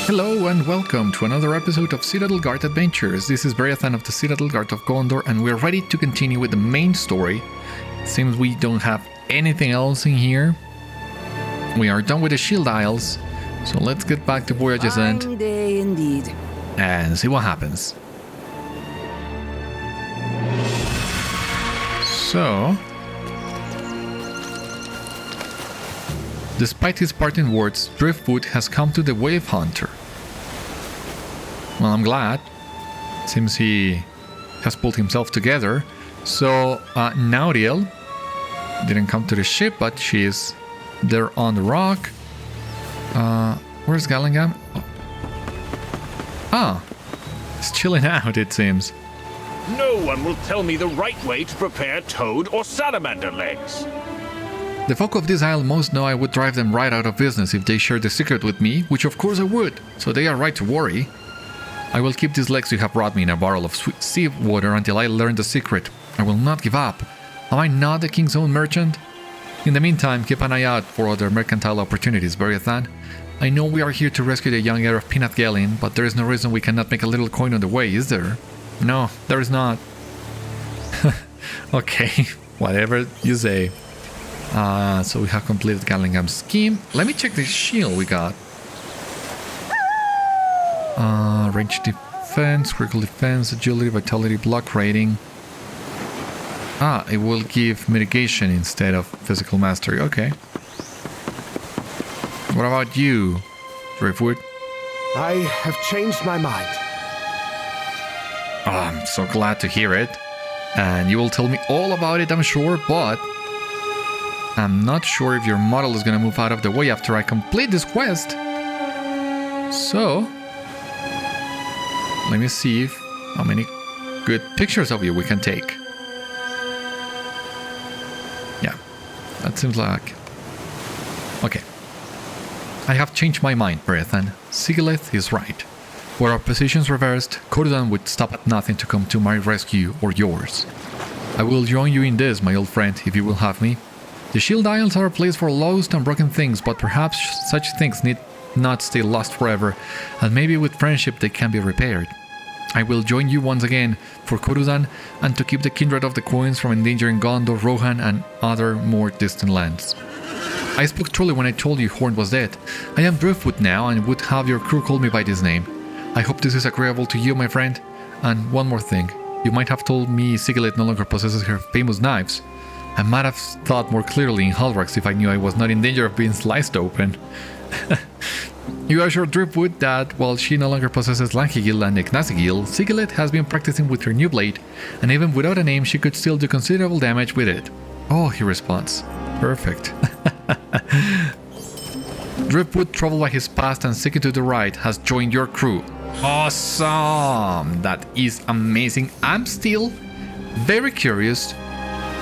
Hello and welcome to another episode of Citadel Guard Adventures. This is Beriathan of the Citadel Guard of Gondor, and we're ready to continue with the main story. Seems we don't have anything else in here. We are done with the shield isles, so let's get back to Voyage's end. Fine day indeed. And see what happens. So, despite his parting words, Driftwood has come to the Wave Hunter. Well, I'm glad. Seems he has pulled himself together. So, Nauriel didn't come to the ship, but she is there on the rock. Where's Gallingam? Ah, he's chilling out, it seems. No one will tell me the right way to prepare toad or salamander legs. The folk of this isle most know I would drive them right out of business if they shared the secret with me, which of course I would, so they are right to worry. I will keep these legs you have brought me in a barrel of sweet sea water until I learn the secret. I will not give up. Am I not the king's own merchant? In the meantime, keep an eye out for other mercantile opportunities, Beriathan. I know we are here to rescue the young heir of Peanut Gallin, but there is no reason we cannot make a little coin on the way, is there? No, there is not. Okay, whatever you say. So we have completed Gallingham's scheme. Let me check the shield we got. Range defense, critical defense, agility, vitality, block rating. It will give mitigation instead of physical mastery. Okay. What about you, Driftwood? I have changed my mind. Oh, I'm so glad to hear it. And you will tell me all about it, I'm sure, but I'm not sure if your model is gonna move out of the way after I complete this quest. So, let me see how many good pictures of you we can take. Yeah, that seems like... Okay. I have changed my mind, Beriathan. Sigileth is right. Were our positions reversed, Khôltekh would stop at nothing to come to my rescue or yours. I will join you in this, my old friend, if you will have me. The shield isles are a place for lost and broken things, but perhaps such things need not stay lost forever, and maybe with friendship they can be repaired. I will join you once again for Khôltekh and to keep the Kindred of the Coins from endangering Gondor, Rohan, and other more distant lands. I spoke truly when I told you Horn was dead. I am Driftwood now and would have your crew call me by this name. I hope this is agreeable to you, my friend. And one more thing. You might have told me Sigileth no longer possesses her famous knives. I might have thought more clearly in Haldrax if I knew I was not in danger of being sliced open. You assure Driftwood that while she no longer possesses Lankigil and Ignasigil, Sigileth has been practicing with her new blade, and even without a name she could still do considerable damage with it. Oh, he responds. Perfect. Driftwood, troubled by his past and sticking to the right, has joined your crew. Awesome! That is amazing. I'm still very curious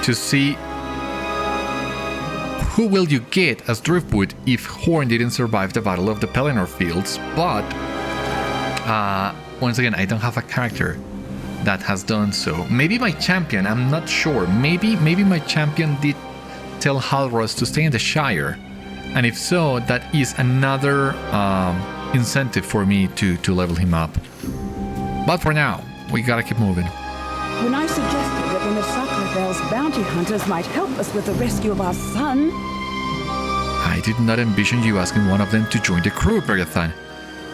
to see who will you get as Driftwood if Horn didn't survive the Battle of the Pelennor Fields, but once again, I don't have a character that has done so. Maybe my champion, I'm not sure. Maybe my champion did tell Halros to stay in the Shire, and if so, that is another incentive for me to level him up. But for now, we gotta keep moving. When I suggested that one of Sakravel's bounty hunters might help us with the rescue of our son... I did not envision you asking one of them to join the crew, Beriathan.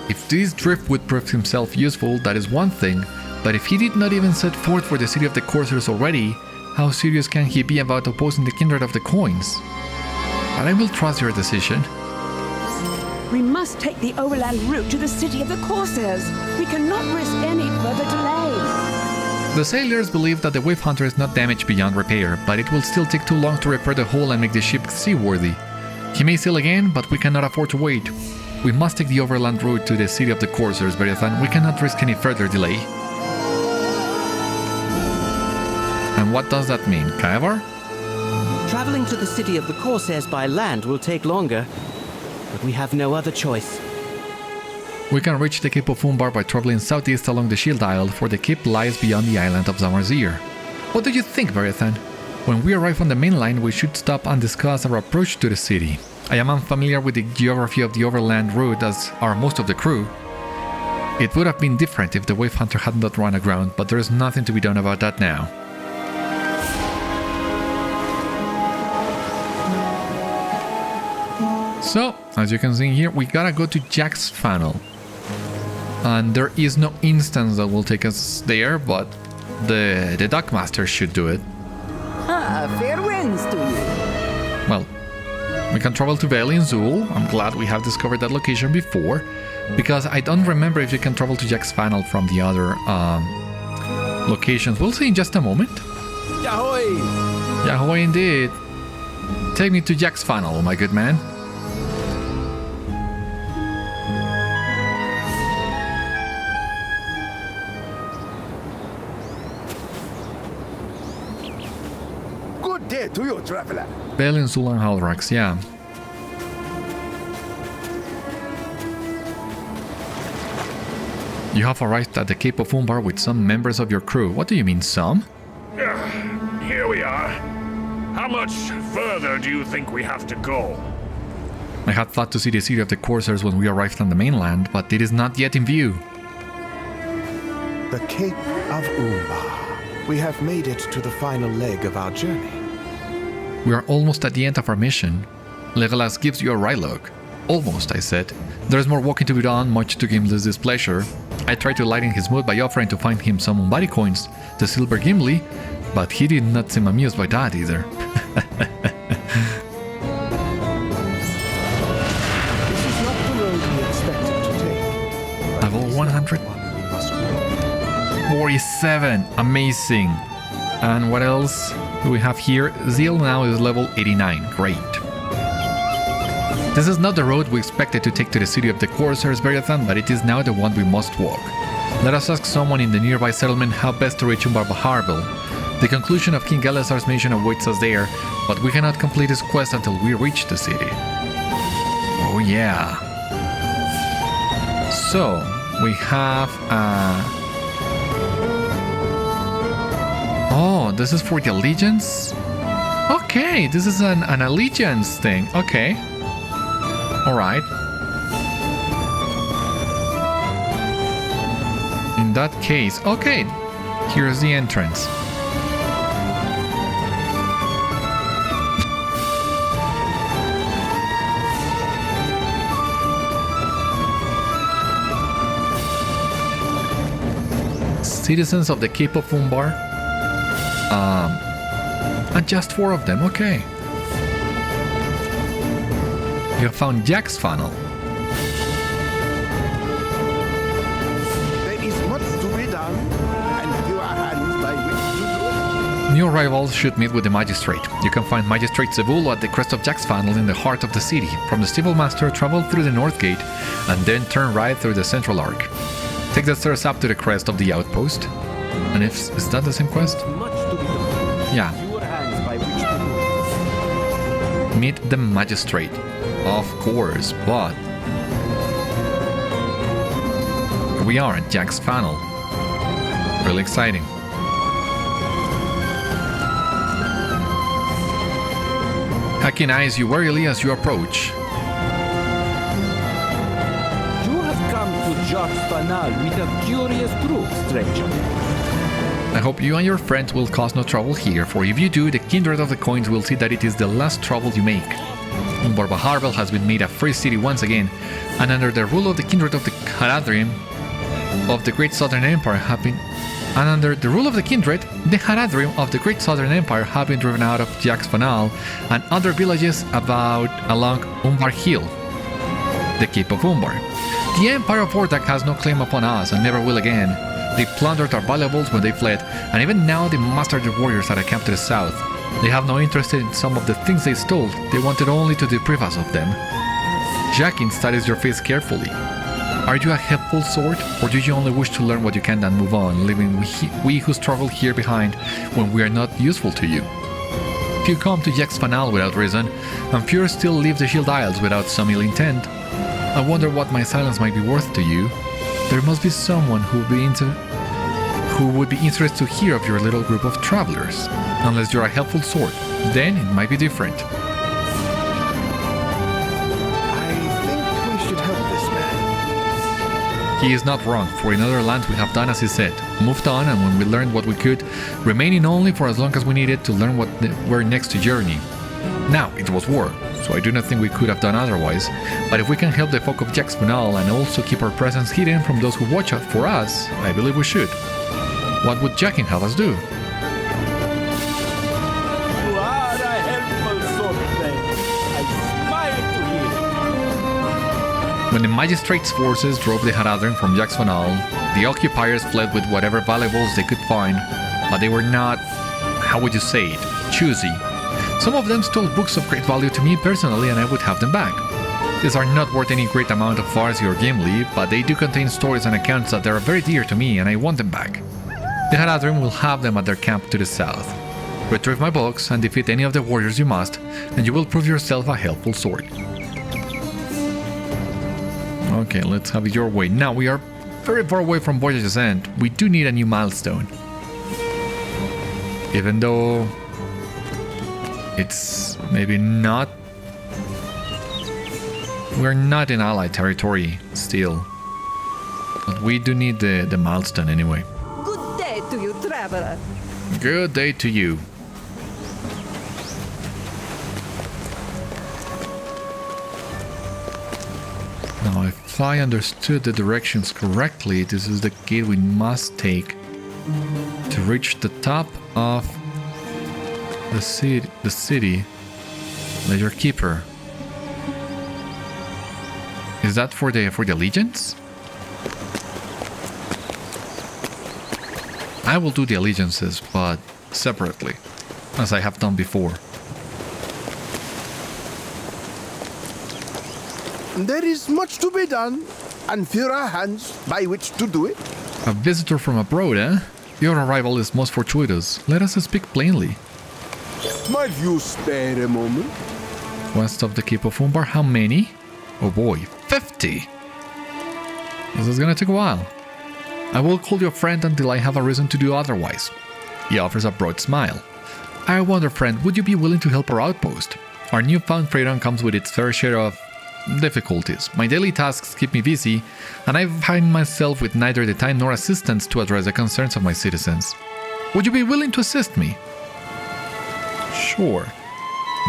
If this Driftwood proved himself useful, that is one thing, but if he did not even set forth for the city of the Corsairs already, how serious can he be about opposing the Kindred of the Coins? But I will trust your decision. We must take the overland route to the city of the Corsairs. We cannot risk any further delay. The sailors believe that the Wave Hunter is not damaged beyond repair, but it will still take too long to repair the hull and make the ship seaworthy. He may sail again, but we cannot afford to wait. We must take the overland route to the city of the Corsairs, Beriathan. We cannot risk any further delay. And what does that mean, Kaivar? Traveling to the city of the Corsairs by land will take longer, but we have no other choice. We can reach the Cape of Umbar by traveling southeast along the Shield Isle, for the cape lies beyond the island of Zamarzir. What do you think, Beriathan? When we arrive on the mainland, we should stop and discuss our approach to the city. I am unfamiliar with the geography of the overland route, as are most of the crew. It would have been different if the Wave Hunter hadn't not run aground, but there's nothing to be done about that now. So, as you can see here, we gotta go to Jax Phanâl. And there is no instance that will take us there, but the Dockmaster should do it. Fair winds to you. Well, we can travel to Vale in Zul. I'm glad we have discovered that location before, because I don't remember if you can travel to Jax Phanâl from the other locations. We'll see in just a moment. Yahoy! Yahoy indeed. Take me to Jax Phanâl, my good man. Good day to you, traveler. Vale in Zul and Halrax, yeah. You have arrived at the Cape of Umbar with some members of your crew. What do you mean, some? Here we are. How much further do you think we have to go? I had thought to see the city of the Corsairs when we arrived on the mainland, but it is not yet in view. The Cape of Umbar. We have made it to the final leg of our journey. We are almost at the end of our mission. Legolas gives you a Rylog. Almost, I said. There is more walking to be done, much to Gimli's displeasure. I tried to lighten his mood by offering to find him some Umbari coins, the silver Gimli, but he did not seem amused by that either. This is not the road we expected to take. Level 100. 47. Amazing. And what else do we have here? Zeal now is level 89. Great. This is not the road we expected to take to the city of the Corsairs, Beriathan, but it is now the one we must walk. Let us ask someone in the nearby settlement how best to reach Umbar Baharbel. The conclusion of King Galazar's mission awaits us there, but we cannot complete this quest until we reach the city. Oh yeah. So, we have Oh, this is for the allegiance? Okay, this is an allegiance thing. Okay. Alright. In that case, okay. Here's the entrance. Citizens of the Cape of Umbar. And just 4 of them, okay. You have found Jax Phanâl. There is much to be done, and fewer hands by which to do it. New arrivals should meet with the Magistrate. You can find Magistrate Zebulo at the crest of Jax Phanâl in the heart of the city. From the Stable Master, travel through the North Gate, and then turn right through the Central Arc. Take the stairs up to the crest of the outpost. And is that the same quest? Much to be done. Yeah. Fewer hands by which to do it. Meet the Magistrate. Of course, but... Here we are at Jax Phanâl. Really exciting. Hacking eyes you warily as you approach. You have come to Jax Phanâl with a curious group, stranger. I hope you and your friends will cause no trouble here, for if you do, the Kindred of the Coins will see that it is the last trouble you make. Umbar Baharbel has been made a free city once again, and under the rule of the Kindred of the Haradrim of the Great Southern Empire have been... And under the rule of the Kindred, the Haradrim of the Great Southern Empire have been driven out of Jax Phanâl and other villages along Umbar Hill, the Cape of Umbar. The Empire of Rothog has no claim upon us and never will again. They plundered our valuables when they fled, and even now they mastered the warriors at a camp to the south. They have no interest in some of the things they stole, they wanted only to deprive us of them. Jackin studies your face carefully. Are you a helpful sort, or do you only wish to learn what you can and move on, leaving we who struggle here behind when we are not useful to you? Few come to Jax Phanâl without reason, and fewer still leave the Shield Isles without some ill intent. I wonder what my silence might be worth to you. There must be someone who would be interested to hear of your little group of travelers. Unless you're a helpful sort, then it might be different. I think we should help this man. He is not wrong, for in other lands we have done as he said, moved on, and when we learned what we could, remaining only for as long as we needed to learn where next to journey. Now, it was war, so I do not think we could have done otherwise, but if we can help the folk of Jax Phanâl and also keep our presence hidden from those who watch out for us, I believe we should. What would Jackin have us do? You are a helpful sort, friend. I smile to hear it. When the Magistrate's forces drove the Haradrim from Jax Phanâl, the occupiers fled with whatever valuables they could find, but they were not, how would you say it, choosy. Some of them stole books of great value to me personally, and I would have them back. These are not worth any great amount of Farsi or Gimli, but they do contain stories and accounts that are very dear to me, and I want them back. The Haradrim will have them at their camp to the south. Retrieve my books and defeat any of the warriors you must, and you will prove yourself a helpful sword. Okay, let's have it your way. Now, we are very far away from Voyage's end. We do need a new milestone. Even though it's maybe not... We're not in Allied territory still. But we do need the milestone anyway. Good day to you, traveler. Good day to you. Now, if I understood the directions correctly, this is the gate we must take to reach the top of the city. Ledger Keeper. Is that for the allegiance? I will do the allegiances, but separately, as I have done before. There is much to be done, and few are hands by which to do it. A visitor from abroad, eh? Your arrival is most fortuitous. Let us speak plainly. Might you spare a moment? West of the Cape of Umbar, how many? Oh boy, 50! This is gonna take a while. I will call you a friend until I have a reason to do otherwise. He offers a broad smile. I wonder, friend, would you be willing to help our outpost? Our newfound freedom comes with its fair share of difficulties. My daily tasks keep me busy, and I find myself with neither the time nor assistance to address the concerns of my citizens. Would you be willing to assist me? Sure.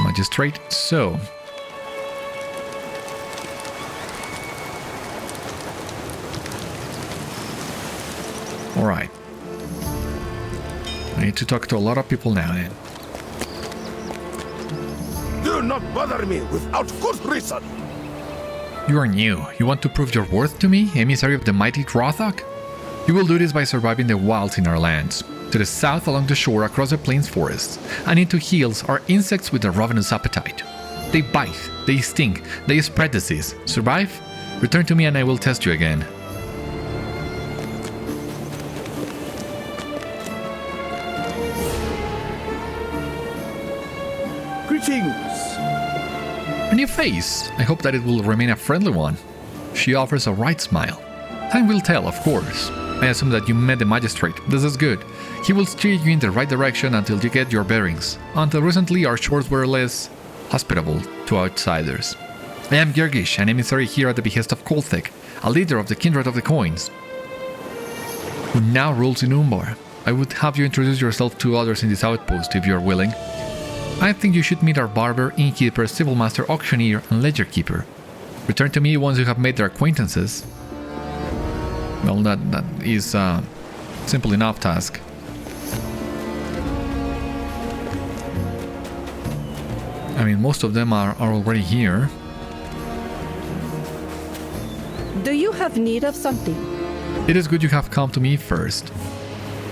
Magistrate, so... Alright. I need to talk to a lot of people now then. Do not bother me without good reason. You are new. You want to prove your worth to me, emissary of the mighty Rothog? You will do this by surviving the wilds in our lands. To the south along the shore across the plains forests, and into hills are insects with a ravenous appetite. They bite, they sting, they spread disease. Survive? Return to me and I will test you again. Greetings. A new face. I hope that it will remain a friendly one. She offers a wry smile. Time will tell, of course. I assume that you met the magistrate. This is good. He will steer you in the right direction until you get your bearings. Until recently, our shores were less hospitable to outsiders. I am Girgish, an emissary here at the behest of Khôltekh, a leader of the Kindred of the Coins, who now rules in Umbar. I would have you introduce yourself to others in this outpost if you are willing. I think you should meet our barber, innkeeper, civil master, auctioneer, and ledger keeper. Return to me once you have made their acquaintances. Well, that is a simple enough task. I mean, most of them are already here. Do you have need of something? It is good you have come to me first.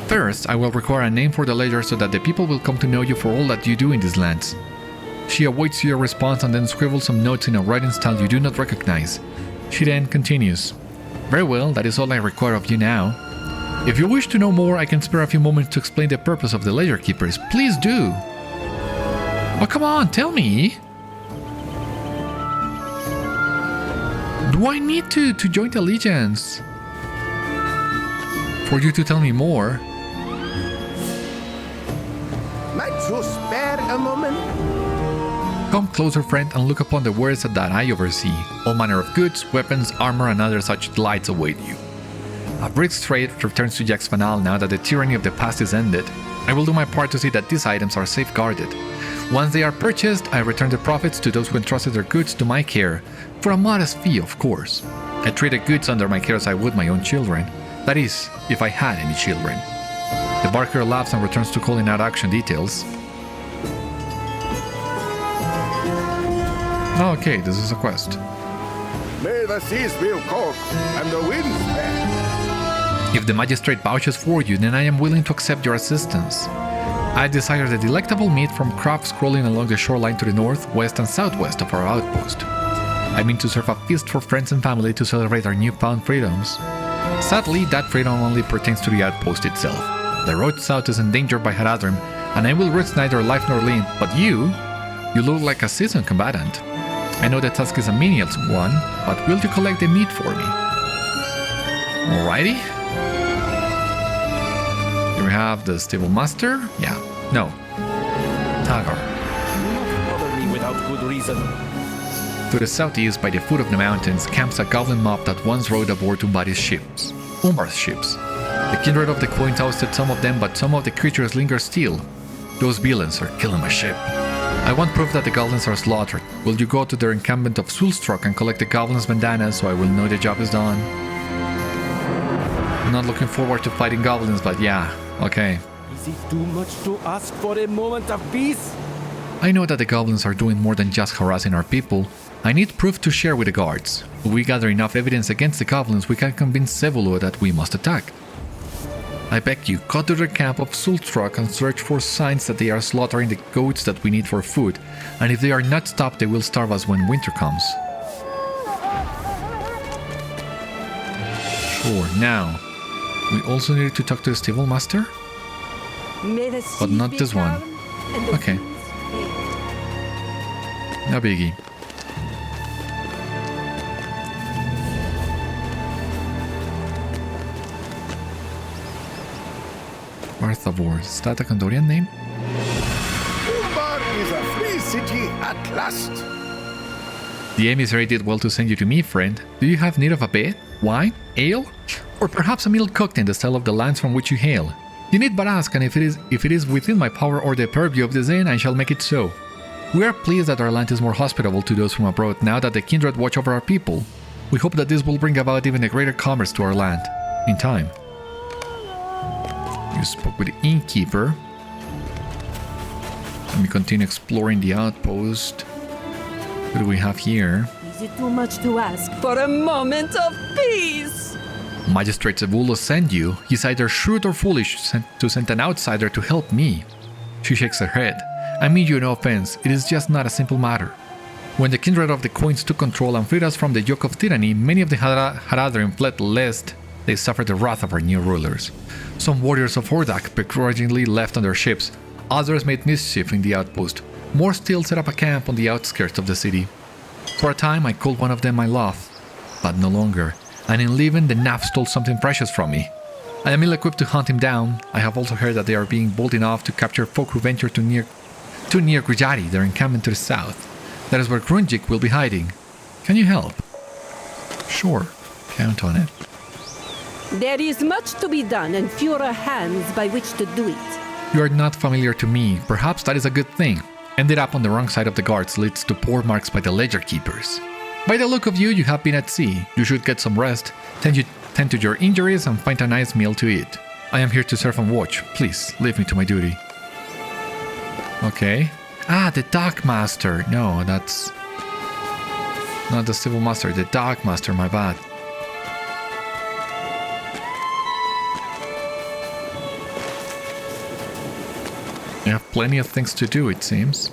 First, I will require a name for the ledger so that the people will come to know you for all that you do in these lands. She awaits your response and then scribbles some notes in a writing style you do not recognize. She then continues. Very well, that is all I require of you now. If you wish to know more, I can spare a few moments to explain the purpose of the ledger keepers. Please do! Oh, come on, tell me! Do I need to join the allegiance for you to tell me more? Might you spare a moment? Come closer, friend, and look upon the wares that I oversee. All manner of goods, weapons, armor, and other such delights await you. A brisk trade returns to Jax Phanâl now that the tyranny of the past is ended. I will do my part to see that these items are safeguarded. Once they are purchased, I return the profits to those who entrusted their goods to my care, for a modest fee, of course. I treat the goods under my care as I would my own children. That is, if I had any children. The barker laughs and returns to calling out action details. Okay, this is a quest. May the seas be cold and the winds fair. If the magistrate vouches for you, then I am willing to accept your assistance. I desire the delectable meat from crafts crawling along the shoreline to the north, west, and southwest of our outpost. I mean to serve a feast for friends and family to celebrate our newfound freedoms. Sadly, that freedom only pertains to the outpost itself. The road south is endangered by Haradrim, and I will risk neither life nor limb, but you look like a seasoned combatant. I know the task is a menial one, but will you collect the meat for me? Alrighty. Here we have the stable master. Yeah, no. Tagar. Bother me without good reason. To the southeast, by the foot of the mountains, camps a goblin mob that once rode aboard Umbar's ships. Umbar's ships. The Kindred of the Coins ousted some of them, but some of the creatures linger still. Those villains are killing my ship. I want proof that the goblins are slaughtered. Will you go to their encampment of Sulstrok and collect the goblins' bandanas so I will know the job is done? I'm not looking forward to fighting goblins, but yeah, okay. Is it too much to ask for a moment of peace? I know that the goblins are doing more than just harassing our people. I need proof to share with the guards. If we gather enough evidence against the goblins, we can convince Zebulo that we must attack. I beg you, go to the camp of Sulstrok and search for signs that they are slaughtering the goats that we need for food, and if they are not stopped, they will starve us when winter comes. Sure, now, we also need to talk to the stable master? But not this one. Okay. No biggie. Arthavor, is that a Gondorian name? Umbar is a free city at last. The emissary did well to send you to me, friend. Do you have need of a bed, wine, ale, or perhaps a meal cooked in the style of the lands from which you hail? You need but ask, and if it is within my power or the purview of the Zen, I shall make it so. We are pleased that our land is more hospitable to those from abroad now that the Kindred watch over our people. We hope that this will bring about even a greater commerce to our land, in time. You spoke with the innkeeper. Let me continue exploring the outpost. What do we have here? Is it too much to ask for a moment of peace? Magistrate Zebulo sent you. He's either shrewd or foolish to send an outsider to help me. She shakes her head. I mean you no offense, it is just not a simple matter. When the Kindred of the Coins took control and freed us from the yoke of tyranny, many of the Haradrim fled lest they suffered the wrath of our new rulers. Some warriors of Rothog begrudgingly left on their ships. Others made mischief in the outpost. More still set up a camp on the outskirts of the city. For a time I called one of them my love, but no longer. And in leaving, the Naf stole something precious from me. I am ill-equipped to hunt him down. I have also heard that they are being bold enough to capture folk who venture too near Girgish, their encampment to the south. That is where Girgish will be hiding. Can you help? Sure, count on it. There is much to be done and fewer hands by which to do it. You are not familiar to me. Perhaps that is a good thing. Ended up on the wrong side of the guards leads to poor marks by the ledger keepers. By the look of you, you have been at sea. You should get some rest, tend to your injuries, and find a nice meal to eat. I am here to serve and watch. Please, leave me to my duty. Okay. Ah, the Dock Master. No, that's not the Civil Master. The Dock Master, my bad. You have plenty of things to do, it seems.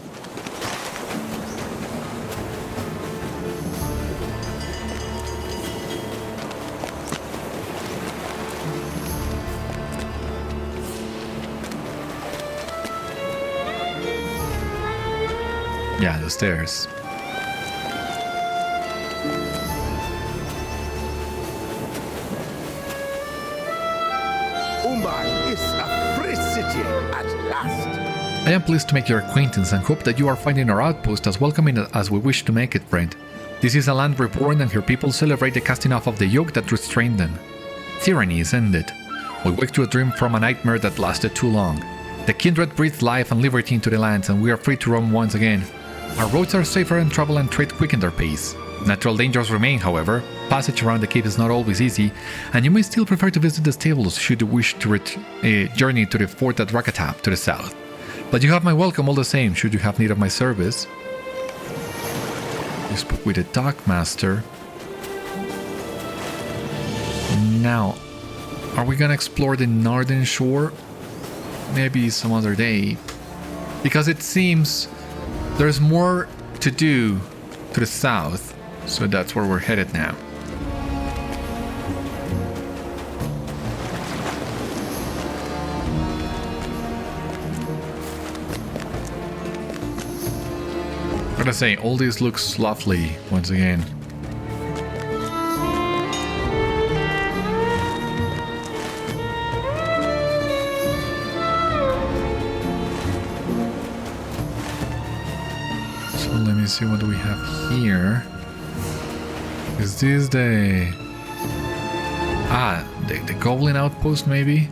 Yeah, the stairs. Umbar is a free city at last. I am pleased to make your acquaintance and hope that you are finding our outpost as welcoming as we wish to make it, friend. This is a land reborn and her people celebrate the casting off of the yoke that restrained them. tyranny is ended. We wake to a dream from a nightmare that lasted too long. The Kindred breathed life and liberty into the lands, and we are free to roam once again. Our roads are safer and travel and trade quicken their pace. Natural dangers remain, however. Passage around the cape is not always easy, and you may still prefer to visit the stables should you wish to journey to the fort at Rakatap to the south. But you have my welcome all the same should you have need of my service. We spoke with the dockmaster. Now, are we gonna explore the northern shore? Maybe some other day. Because it seems there's more to do to the south. So that's where we're headed now. Gotta say, all this looks lovely once again. So let me see what we have here. Is this the... the goblin outpost maybe?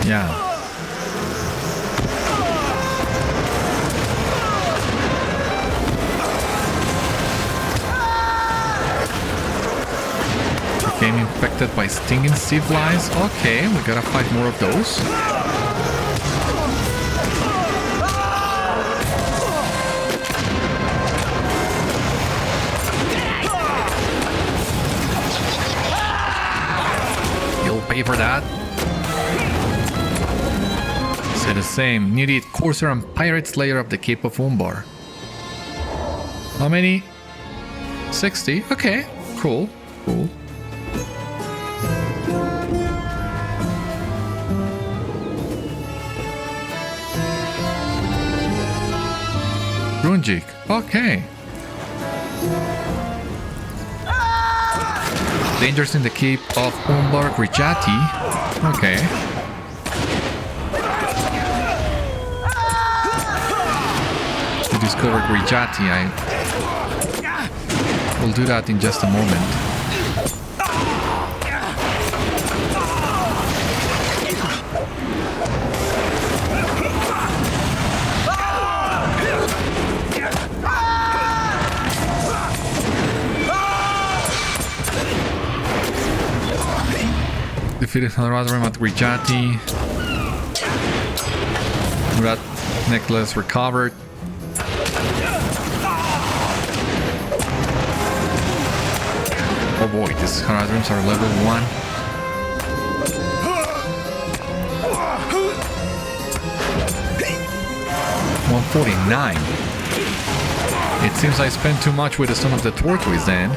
Yeah. Became infected by stinging sea flies. Okay, we gotta fight more of those. You'll pay for that. Say the same. Needed Corsair and Pirate Slayer of the Cape of Umbar. How many? 60? Okay, cool, cool. Girgish. Okay. Dangers in the Cape of Umbar, Grijati. Okay. To discover Grijati, I will do that in just a moment. Defeated Haradrim at Grijati. Rat necklace recovered. Oh boy, these Haradrims are level 1. $149. It seems I spent too much with the Son of the Tortoise then.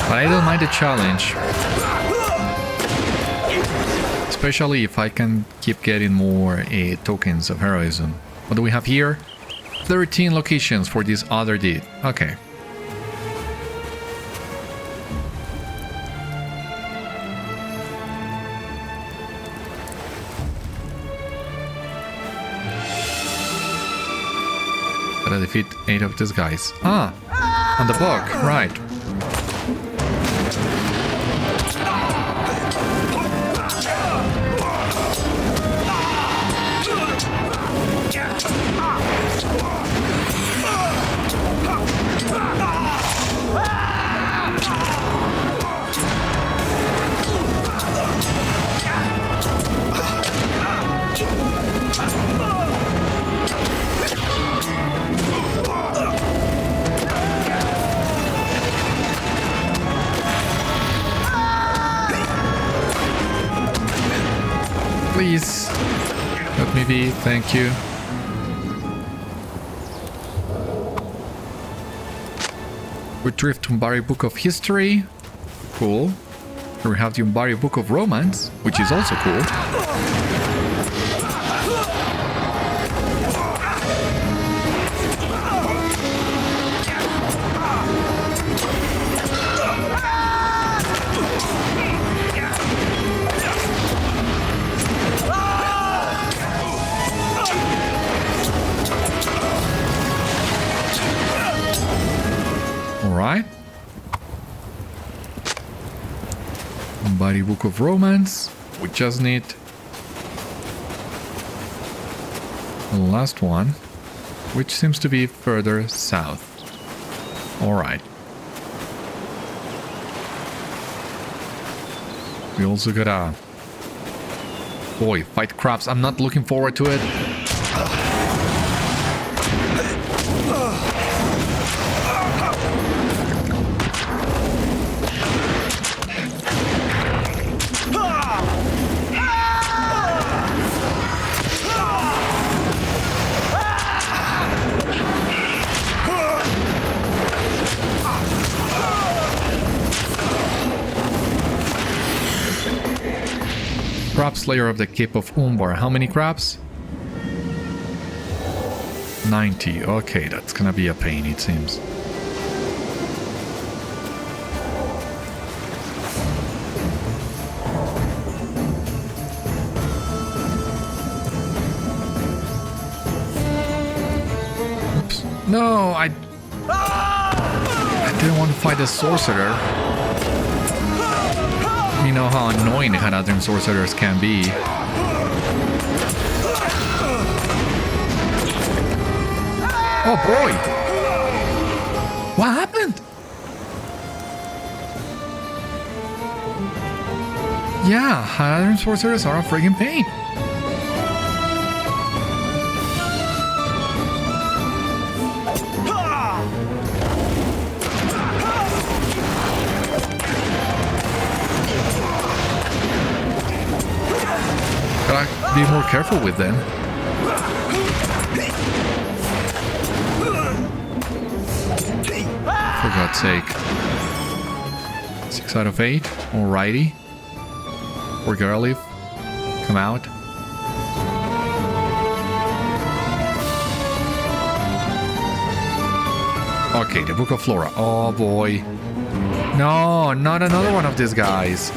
But I don't mind the challenge. Especially if I can keep getting more tokens of heroism. What do we have here? 13 locations for this other deed. Okay. Gotta defeat 8 of these guys. Ah! On the book, right. Please, let me be, thank you. We drift to Umbari Book of History. Cool. Here we have the Umbari Book of Romance, which is also cool. Body Book of Romance. We just need the last one, which seems to be further south. Alright. We also got a... Boy, fight crabs. I'm not looking forward to it. Crab Slayer of the Cape of Umbar. How many crabs? 90. Okay, that's gonna be a pain, it seems. Oops. No, I didn't want to fight the sorcerer. You know how annoying the Haradrim sorcerers can be. Oh boy! What happened? Yeah, Haradrim sorcerers are a friggin' pain. Be more careful with them. For God's sake. 6 out of 8. Alrighty. Or Garliv. Come out. Okay, the Book of Flora. Oh boy. No, not another one of these guys.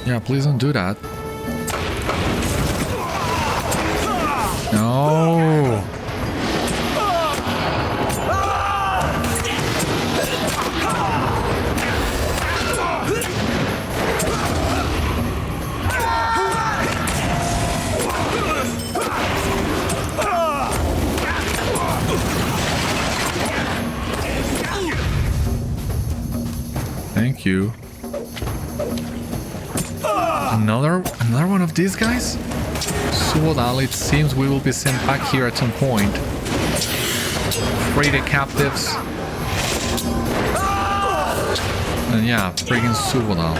Yeah, please don't do that. No. Thank you. Another one of these guys? Citadel, it seems we will be sent back here at some point. Free the captives. And yeah, friggin' Citadel.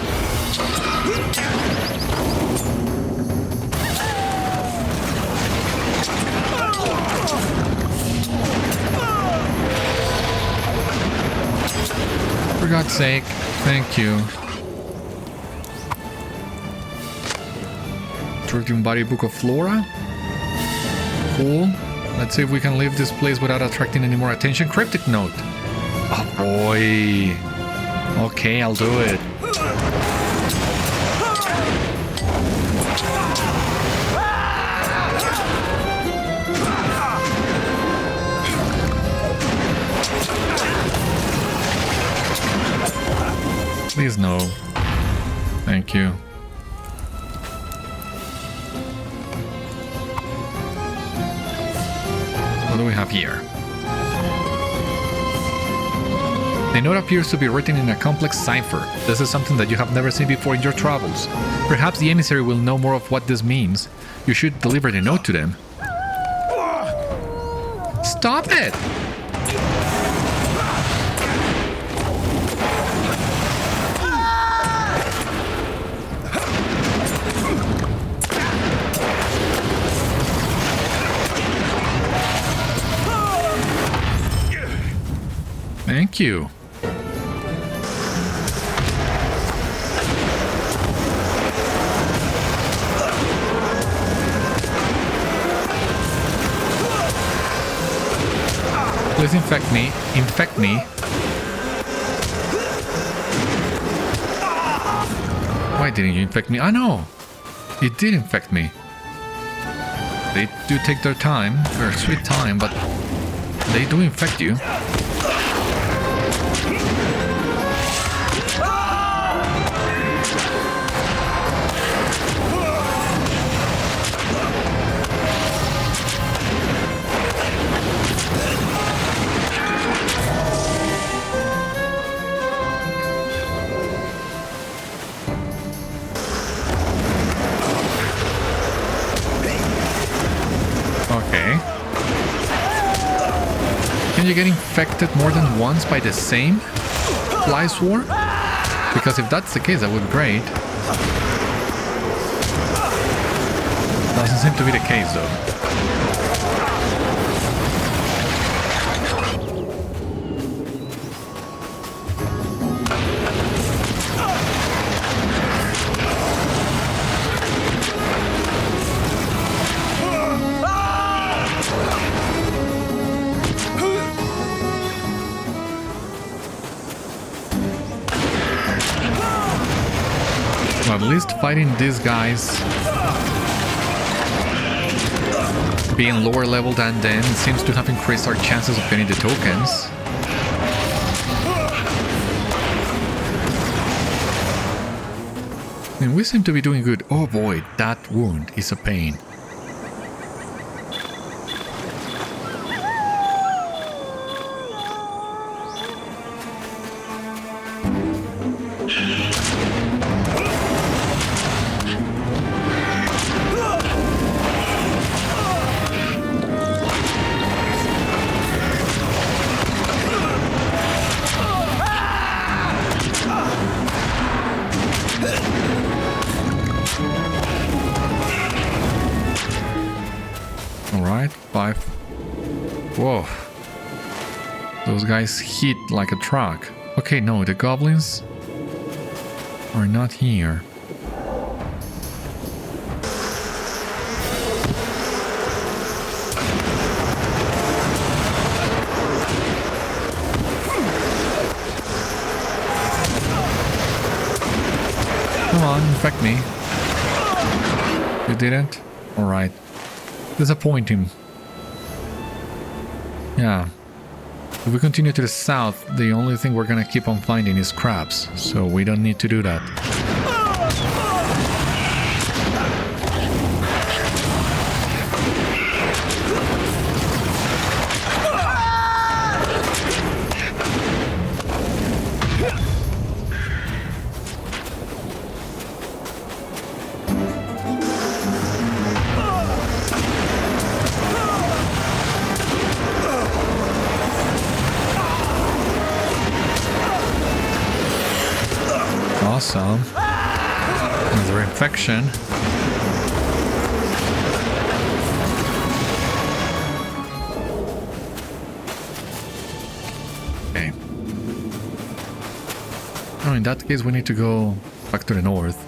For God's sake, thank you. Body Book of Flora. Cool. Let's see if we can leave this place without attracting any more attention. Cryptic note. Oh boy. Okay, I'll do it. Please no. Thank you. What do we have here? The note appears to be written in a complex cipher. This is something that you have never seen before in your travels. Perhaps the emissary will know more of what this means. You should deliver the note to them. Stop it! Thank you. Please infect me. Infect me. Why didn't you infect me? I know! It did infect me. They do take their time, their sweet time, but they do infect you. Okay. Can you get infected more than once by the same fly swarm? Because if that's the case, that would be great. Doesn't seem to be the case though. At least fighting these guys being lower level than them seems to have increased our chances of getting the tokens. And we seem to be doing good. Oh boy, that wound is a pain. Whoa. Those guys hit like a truck. Okay, no, the goblins are not here. Come on, infect me. You didn't? Alright. Disappointing. Yeah. If we continue to the south, the only thing we're gonna keep on finding is crabs, so we don't need to do that. Awesome. Another infection. Okay. Oh, in that case, we need to go back to the north.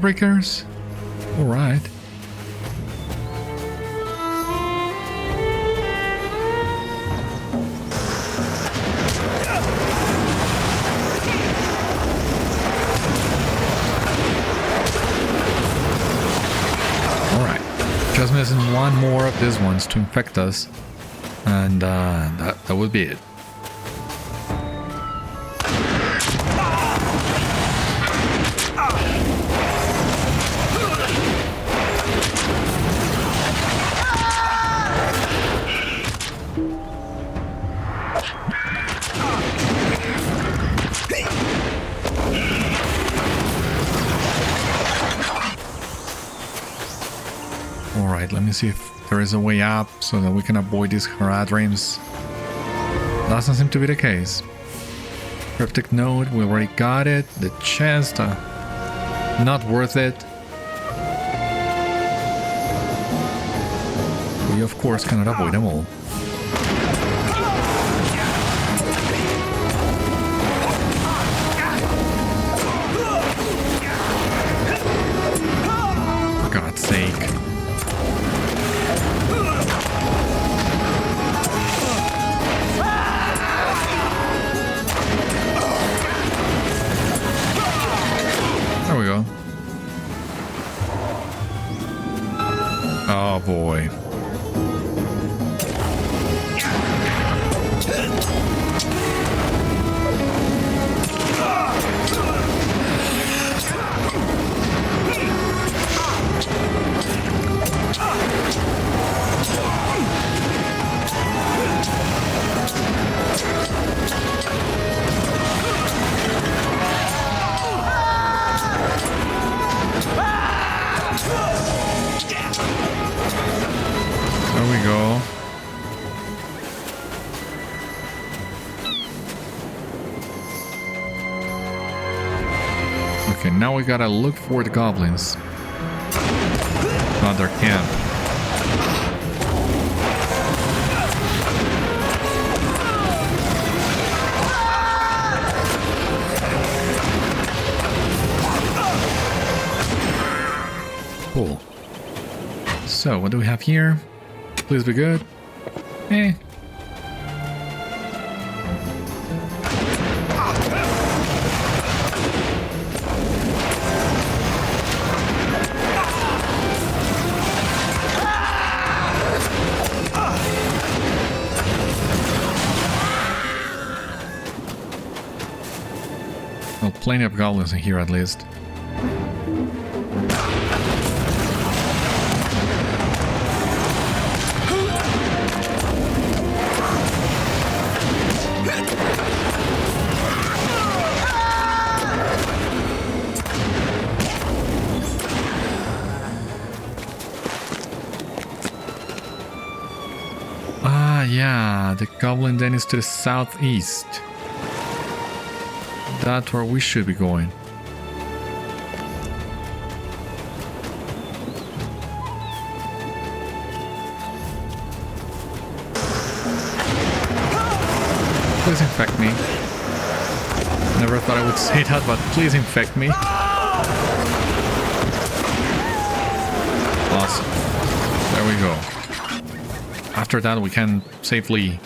Breakers? Alright. Alright. Just missing one more of these ones to infect us. And that would be it. Let me see if there is a way up so that we can avoid these Haradrims. Doesn't seem to be the case. Cryptic node, we already got it. The chest, not worth it. We of course cannot avoid them all. sake. There we go. Oh boy. There we go. Okay, now we gotta look for the goblins. Not their camp. Cool. So, what do we have here? Please be good. Eh. Well, plenty of goblins in here at least. Yeah, the goblin den is to the southeast. That's where we should be going. Please infect me. Never thought I would say that, but please infect me. Awesome. There we go. After that, we can safely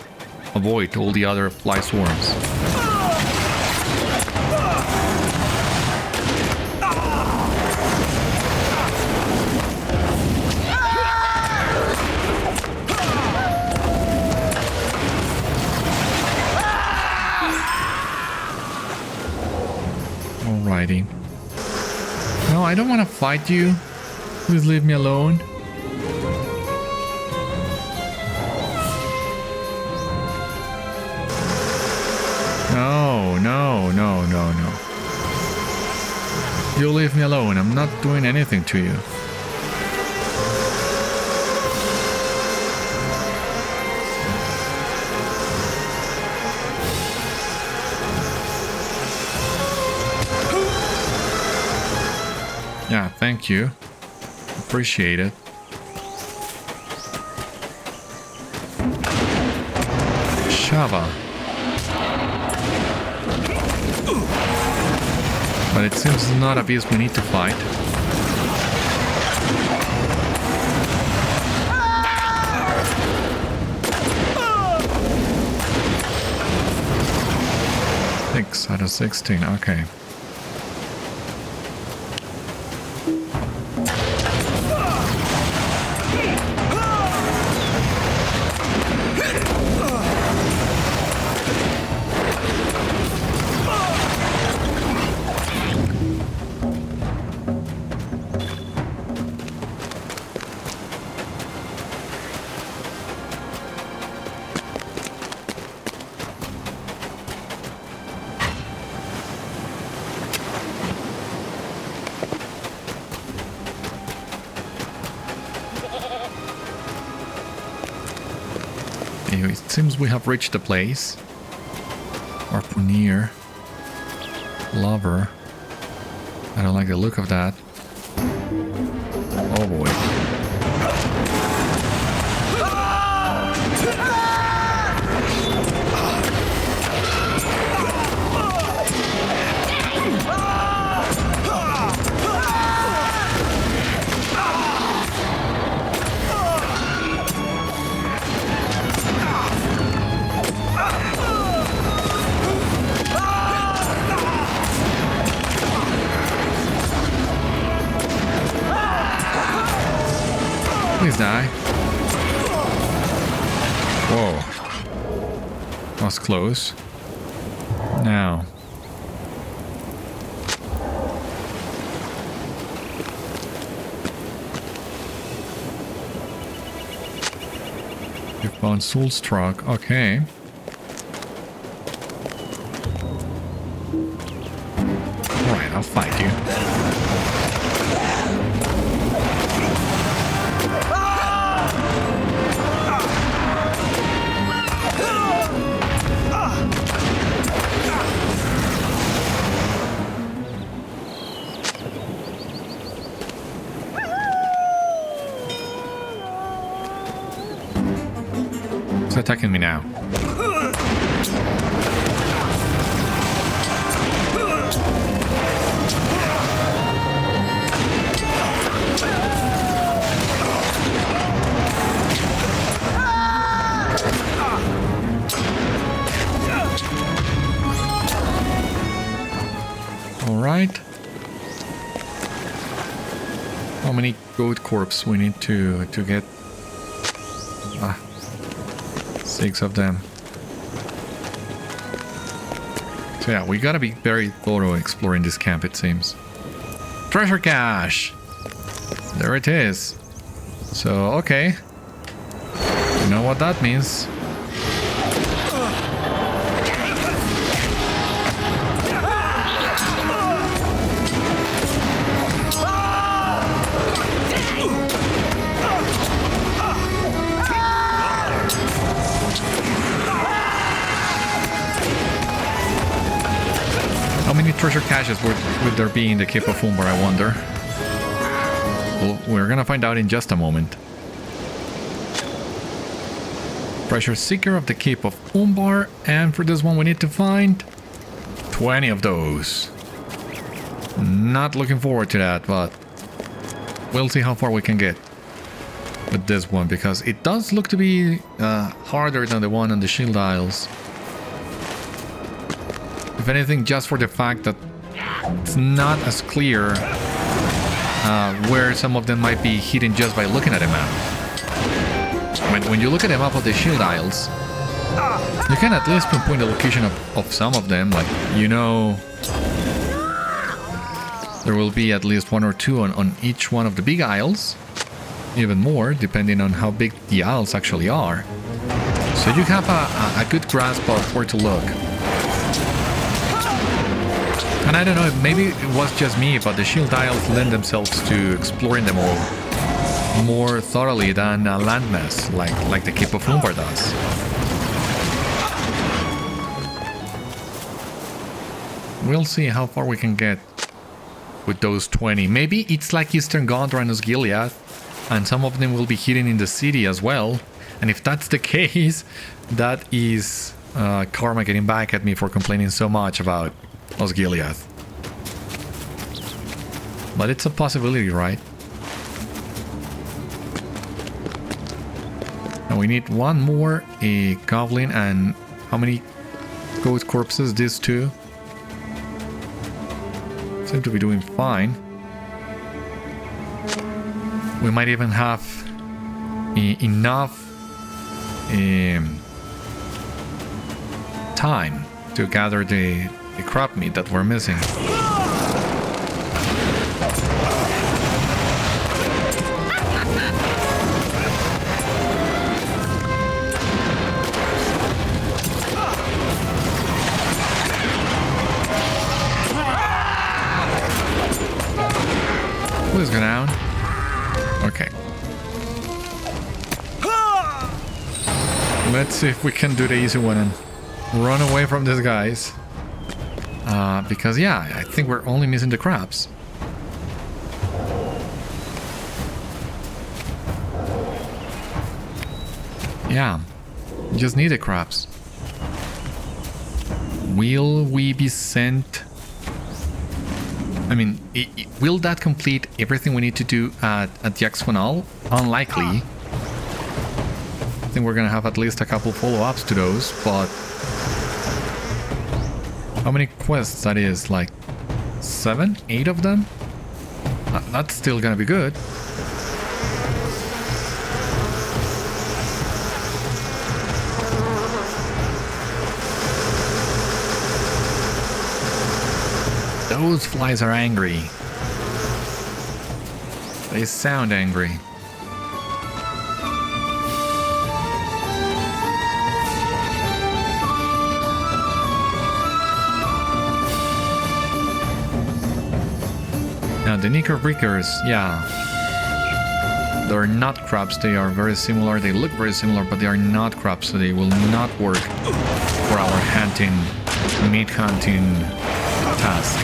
avoid all the other fly swarms. Alrighty. No, I don't want to fight you. Please leave me alone. No. You leave me alone. I'm not doing anything to you. Yeah, thank you. Appreciate it. Shava. But it seems it's not a beast we need to fight. Six out of 16, okay. It seems we have reached the place. Harpooner. Lover. I don't like the look of that. Oh boy. Please die. Whoa. That was close. Now. You found Soul Struck. Okay. Alright, I'll fight you. It's attacking me now. Alright. How many goat corpse we need to get? 6 of them. So yeah, we gotta be very thorough exploring this camp, it seems. Treasure cache! There it is. So, okay. You know what that means. How many treasure caches would there be in the Cape of Umbar, I wonder? Well, we're gonna find out in just a moment. Treasure Seeker of the Cape of Umbar, and for this one we need to find 20 of those. Not looking forward to that, but we'll see how far we can get with this one, because it does look to be harder than the one on the Shield Isles. If anything, just for the fact that it's not as clear where some of them might be hidden just by looking at a map. When you look at a map of the Shield Isles, you can at least pinpoint the location of some of them, like, you know, there will be at least 1 or 2 on each one of the big isles, even more, depending on how big the isles actually are. So you have a good grasp of where to look. And I don't know, maybe it was just me, but the Shield Isles lend themselves to exploring them all more thoroughly than a landmass like the Cape of Umbar does. We'll see how far we can get with those 20. Maybe it's like Eastern Gondor and Osgiliath, and some of them will be hidden in the city as well. And if that's the case, that is karma getting back at me for complaining so much about Osgiliath. But it's a possibility, right? Now we need one more, a goblin, and how many goat corpses? These 2 seem to be doing fine. We might even have enough time to gather the crab meat that we're missing. Please go down. Okay. Let's see if we can do the easy one and run away from these guys. Because yeah, I think we're only missing the crabs. Yeah, just need the crabs. Will we be sent? I mean, will that complete everything we need to do at Jax Phanâl? Unlikely. I think we're gonna have at least a couple follow-ups to those, but how many quests that is? Like 7, 8 of them? That's still gonna be good. those flies are angry. They sound angry. Now the knickerbrickers, yeah. They're not crabs, they are very similar. They look very similar, but they are not crabs, so they will not work for our hunting, meat hunting task.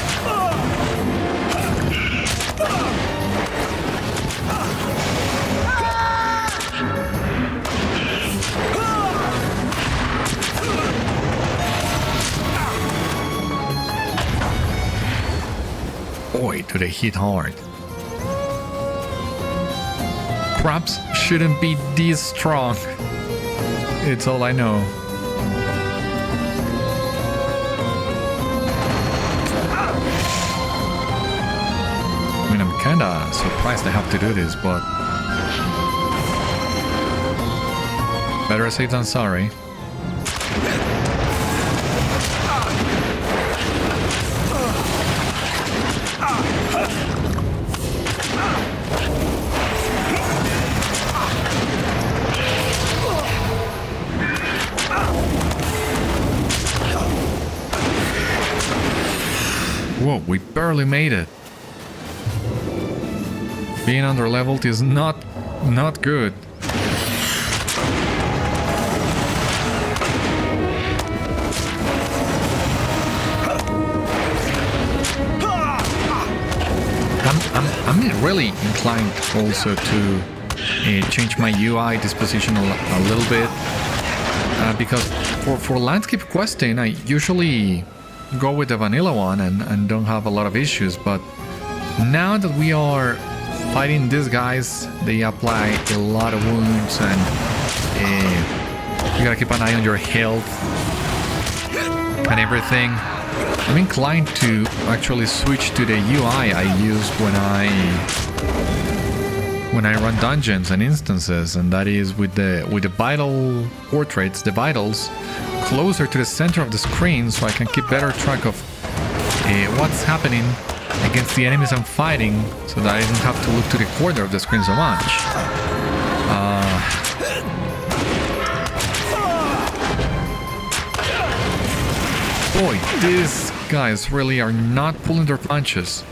Boy, do they hit hard. Crabs shouldn't be this strong. It's all I know. I mean, I'm kinda surprised I have to do this, but better safe than sorry. Whoa, we barely made it. Being under-leveled is not good. I'm really inclined also to change my UI disposition a little bit because for landscape questing I usually go with the vanilla one and don't have a lot of issues, but now that we are fighting these guys, they apply a lot of wounds and you gotta keep an eye on your health and everything. I'm inclined to actually switch to the UI I use when I run dungeons and instances, and that is with the vital portraits, the vitals, closer to the center of the screen, so I can keep better track of what's happening against the enemies I'm fighting, so that I don't have to look to the corner of the screen so much. Boy, these guys really are not pulling their punches.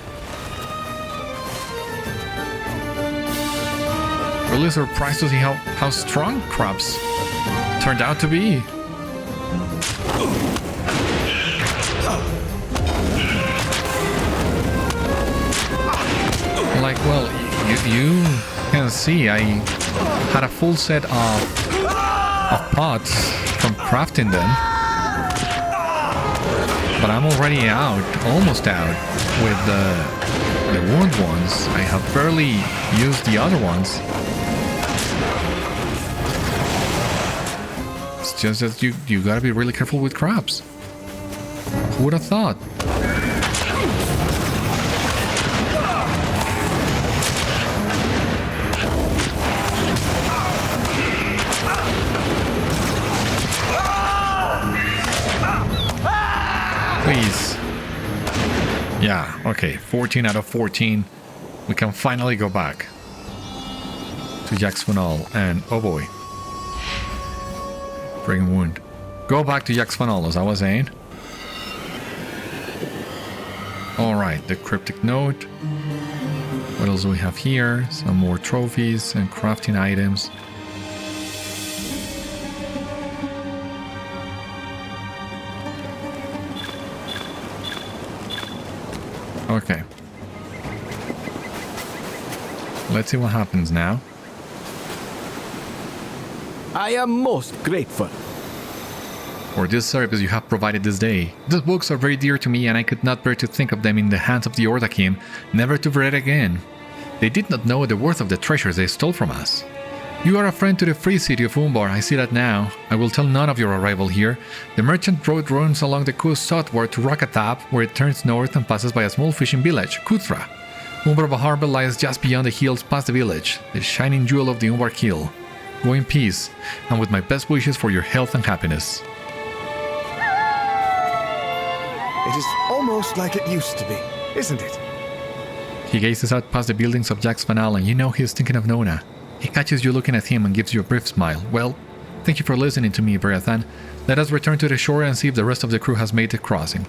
Really surprised to see how strong crabs turned out to be. Like, well, you can see I had a full set of pots from crafting them. But I'm already out, almost out, with the wound ones. I have barely used the other ones. It's just that you gotta be really careful with crabs. Who would have thought? Please. Yeah, okay, 14 out of 14. We can finally go back to Jax Phanâl, and oh boy. Breaking wound. Go back to Jax Phanâl, as I was saying. Alright, the cryptic note. What else do we have here? Some more trophies and crafting items. Okay. Let's see what happens now. I am most grateful for this service you have provided this day. These books are very dear to me, and I could not bear to think of them in the hands of the Ordakim, never to read again. They did not know the worth of the treasures they stole from us. You are a friend to the free city of Umbar, I see that now. I will tell none of your arrival here. The merchant road runs along the coast southward to Rakatab, where it turns north and passes by a small fishing village, Kuthra. Umbar Harbor lies just beyond the hills past the village, the shining jewel of the Umbar Kill. Go in peace, and with my best wishes for your health and happiness. It is almost like it used to be, isn't it? He gazes out past the buildings of Jax Phanâl, and you know he's thinking of Nona. He catches you looking at him and gives you a brief smile. Well, thank you for listening to me, Beriathan. Let us return to the shore and see if the rest of the crew has made the crossing.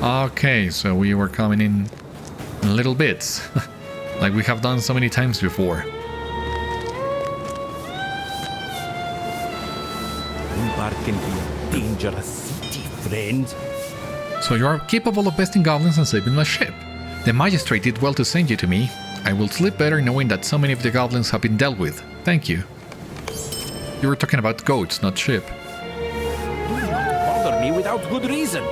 Okay, so we were coming in little bits, like we have done so many times before. Umbar can be a dangerous city, friend. So you are capable of besting goblins and saving my ship. The Magistrate did well to send you to me. I will sleep better knowing that so many of the goblins have been dealt with. Thank you. You were talking about goats, not ship. Do not bother me without good reason.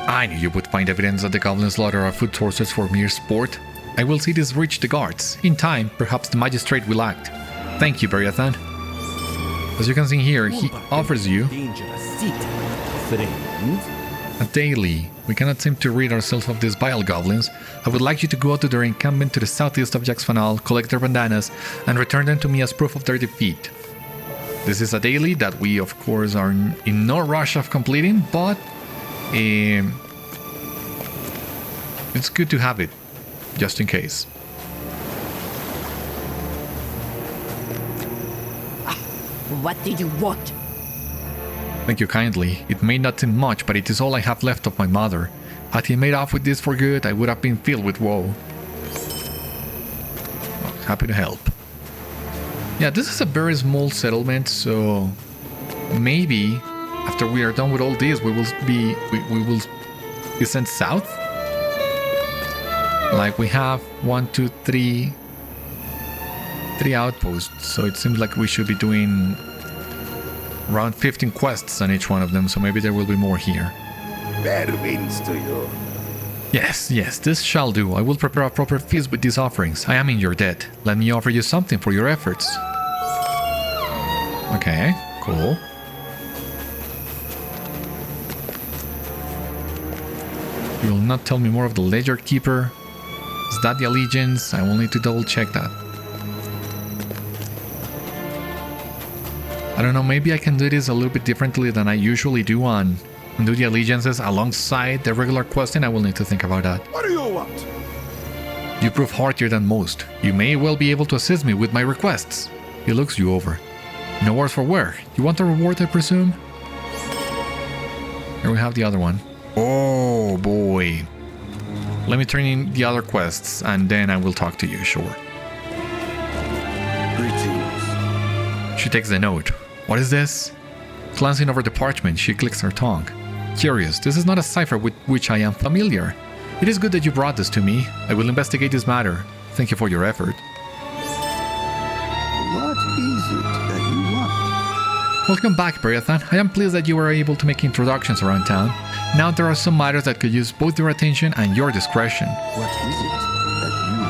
I knew you would find evidence that the goblins slaughter our food sources for mere sport. I will see this reach the guards. In time, perhaps the Magistrate will act. Thank you, Beriathan. As you can see here, he offers you Dangerous city, friend. a daily. We cannot seem to rid ourselves of these vile goblins. I would like you to go out to their encampment to the southeast of Jax Phanâl, collect their bandanas, and return them to me as proof of their defeat. This is a daily that we, of course, are in no rush of completing, but it's good to have it, just in case. What do you want? Thank you kindly. It may not seem much, but it is all I have left of my mother. Had he made off with this for good, I would have been filled with woe. Well, happy to help. Yeah, this is a very small settlement, so maybe after we are done with all this, we will be sent south. Like we have 1, 2, 3 outposts, so it seems like we should be doing around 15 quests on each one of them, so maybe there will be more here. Fair winds to you. Yes, this shall do. I will prepare a proper feast with these offerings. I am in your debt. Let me offer you something for your efforts. Okay, cool. You will not tell me more of the Ledger Keeper. Is that the allegiance? I will need to double check that. I don't know, maybe I can do this a little bit differently than I usually do and do the allegiances alongside the regular questing. I will need to think about that. What do you want? You prove heartier than most. You may well be able to assist me with my requests. He looks you over. No words for wear. You want a reward, I presume? Here we have the other one. Oh boy. Let me turn in the other quests and then I will talk to you, sure. Greetings. She takes the note. What is this? Glancing over the parchment, she clicks her tongue. Curious, this is not a cipher with which I am familiar. It is good that you brought this to me. I will investigate this matter. Thank you for your effort. What is it that you want? Welcome back, Beriathan. I am pleased that you were able to make introductions around town. Now there are some matters that could use both your attention and your discretion. What is it that you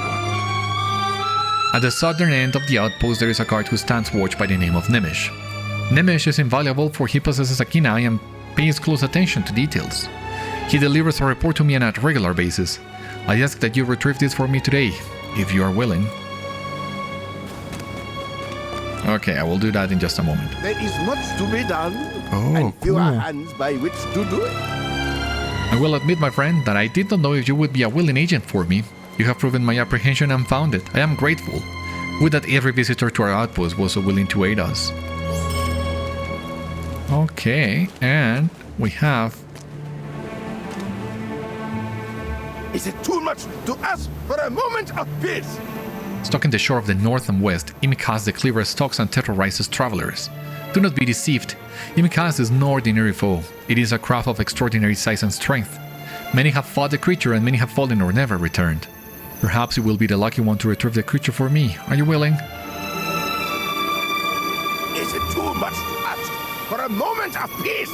want? At the southern end of the outpost there is a guard who stands watch by the name of Nimish. Nimish is invaluable for he possesses a keen eye and pays close attention to details. He delivers a report to me on a regular basis. I ask that you retrieve this for me today, if you are willing. Okay, I will do that in just a moment. There is much to be done, Oh, and fewer cool. hands by which to do it. I will admit, my friend, that I did not know if you would be a willing agent for me. You have proven my apprehension unfounded. I am grateful. Would that every visitor to our outpost was so willing to aid us. Okay, and we have... Is it too much to ask for a moment of peace? Stalking the shore of the north and west, Imikaz the Cleaver stalks and terrorizes travelers. Do not be deceived. Imikaz is no ordinary foe. It is a craft of extraordinary size and strength. Many have fought the creature and many have fallen or never returned. Perhaps you will be the lucky one to retrieve the creature for me. Are you willing? Is it too much to ask for a moment of peace?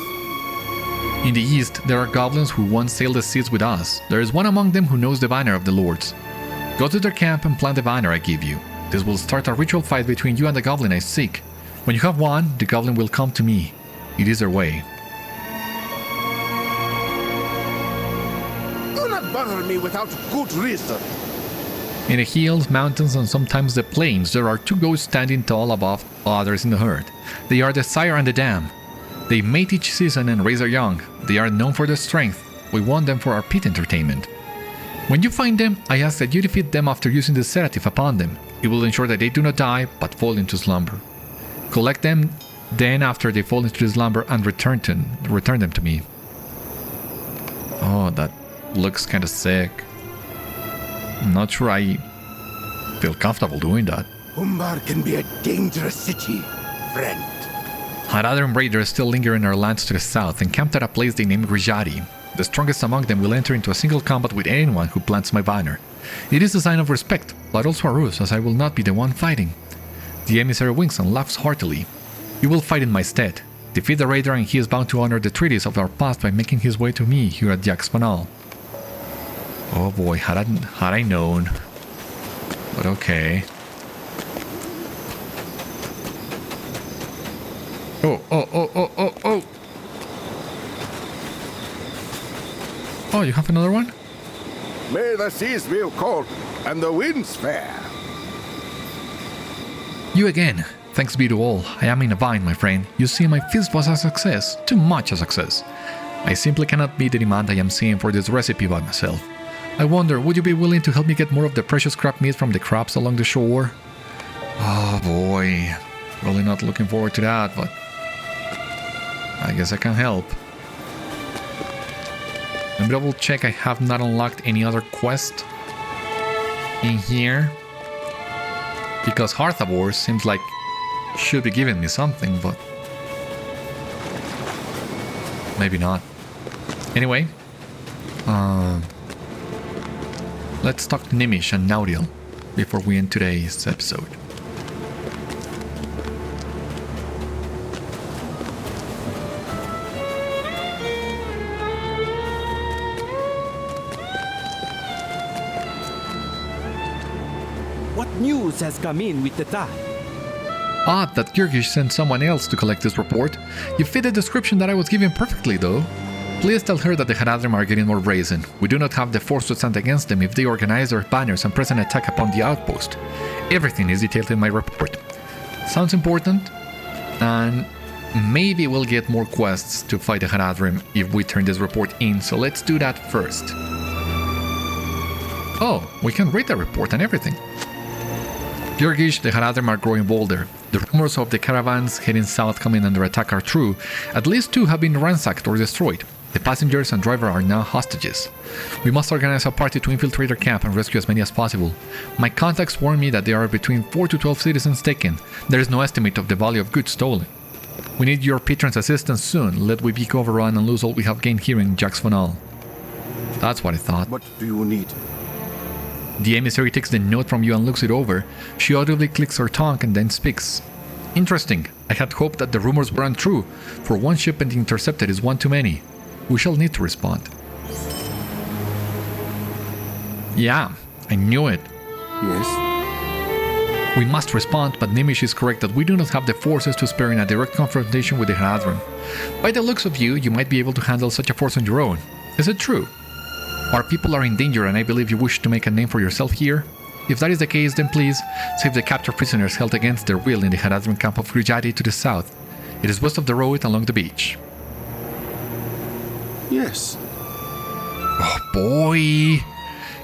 In the east, there are goblins who once sailed the seas with us. There is one among them who knows the banner of the lords. Go to their camp and plant the banner I give you. This will start a ritual fight between you and the goblin I seek. When you have won, the goblin will come to me. It is their way. Do not bother me without good reason. In the hills, mountains, and sometimes the plains, there are two ghosts standing tall above others in the herd. They are the sire and the dam. They mate each season and raise their young. They are known for their strength. We want them for our pit entertainment. When you find them, I ask that you defeat them after using the sedative upon them. It will ensure that they do not die, but fall into slumber. Collect them then after they fall into slumber and return them to me. Oh, that looks kind of sick. I'm not sure I feel comfortable doing that. Umbar can be a dangerous city, friend. Haradrim raiders still linger in our lands to the south, encamped at a place they name Girgish. The strongest among them will enter into a single combat with anyone who plants my banner. It is a sign of respect, but also a ruse, as I will not be the one fighting. The emissary winks and laughs heartily. You will fight in my stead. Defeat the raider and he is bound to honor the treaties of our past by making his way to me here at Jax Phanâl. Oh boy, had I known. But okay. Oh. Oh, you have another one? May the seas be cold and the winds fair. You again. Thanks be to all. I am in a bind, my friend. You see, my feast was a success. Too much a success. I simply cannot meet the demand I am seeing for this recipe by myself. I wonder, would you be willing to help me get more of the precious crab meat from the crabs along the shore? Oh boy. Really not looking forward to that, but I guess I can help. Let me double check I have not unlocked any other quest in here. Because Haradrim seems like should be giving me something, but maybe not. Anyway, let's talk to Nimish and Naudil before we end today's episode. What news has come in with the tide? Odd that Girgish sent someone else to collect this report. You fit the description that I was given perfectly, though. Please tell her that the Haradrim are getting more brazen. We do not have the force to stand against them if they organize their banners and press an attack upon the outpost. Everything is detailed in my report. Sounds important, and maybe we'll get more quests to fight the Haradrim if we turn this report in, so let's do that first. Oh, we can read the report and everything. Girgish, the Haradrim are growing bolder. The rumors of the caravans heading south coming under attack are true. At least 2 have been ransacked or destroyed. The passengers and driver are now hostages. We must organize a party to infiltrate their camp and rescue as many as possible. My contacts warn me that there are between 4 to 12 citizens taken. There is no estimate of the value of goods stolen. We need your patron's assistance soon, lest we be overrun and lose all we have gained here in Jax Phanâl. That's what I thought. What do you need? The emissary takes the note from you and looks it over. She audibly clicks her tongue and then speaks. Interesting. I had hoped that the rumors were untrue. For one shipment intercepted is one too many. We shall need to respond. Yeah, I knew it. Yes? We must respond, but Nimish is correct that we do not have the forces to spare in a direct confrontation with the Haradrim. By the looks of you, you might be able to handle such a force on your own. Is it true? Our people are in danger and I believe you wish to make a name for yourself here. If that is the case, then please, save the captured prisoners held against their will in the Haradrim camp of Girgish to the south. It is west of the road along the beach. Yes. Oh boy!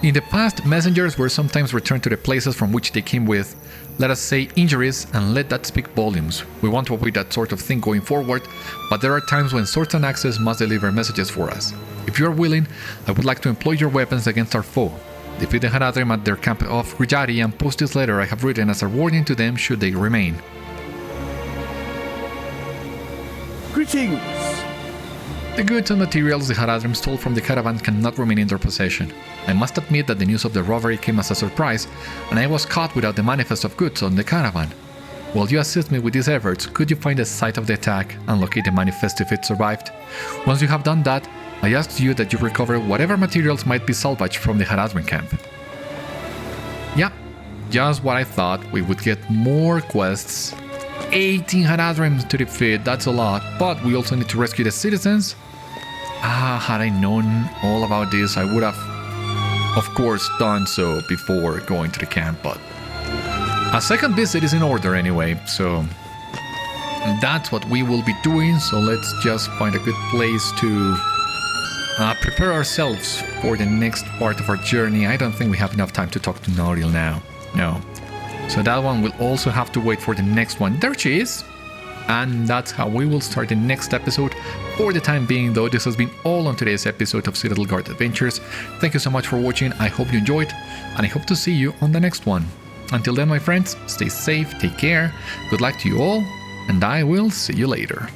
In the past, messengers were sometimes returned to the places from which they came with, let us say, injuries, and let that speak volumes. We want to avoid that sort of thing going forward, but there are times when swords and axes must deliver messages for us. If you are willing, I would like to employ your weapons against our foe. Defeat the Haradrim at their camp of Girgish and post this letter I have written as a warning to them should they remain. Greetings! The goods and materials the Haradrim stole from the caravan cannot remain in their possession. I must admit that the news of the robbery came as a surprise, and I was caught without the manifest of goods on the caravan. While you assist me with these efforts, could you find the site of the attack and locate the manifest if it survived? Once you have done that, I ask you that you recover whatever materials might be salvaged from the Haradrim camp. Yeah, just what I thought. We would get more quests. 18 Haradrim to defeat, that's a lot, but we also need to rescue the citizens. Had I known all about this, I would have, of course, done so before going to the camp, but a second visit is in order anyway, so that's what we will be doing. So let's just find a good place to prepare ourselves for the next part of our journey. I don't think we have enough time to talk to Noriel now. No. So that one will also have to wait for the next one. There she is. And that's how we will start the next episode. For the time being, though, this has been all on today's episode of Citadel Guard Adventures. Thank you so much for watching. I hope you enjoyed, and I hope to see you on the next one. Until then, my friends, stay safe, take care, good luck to you all, and I will see you later.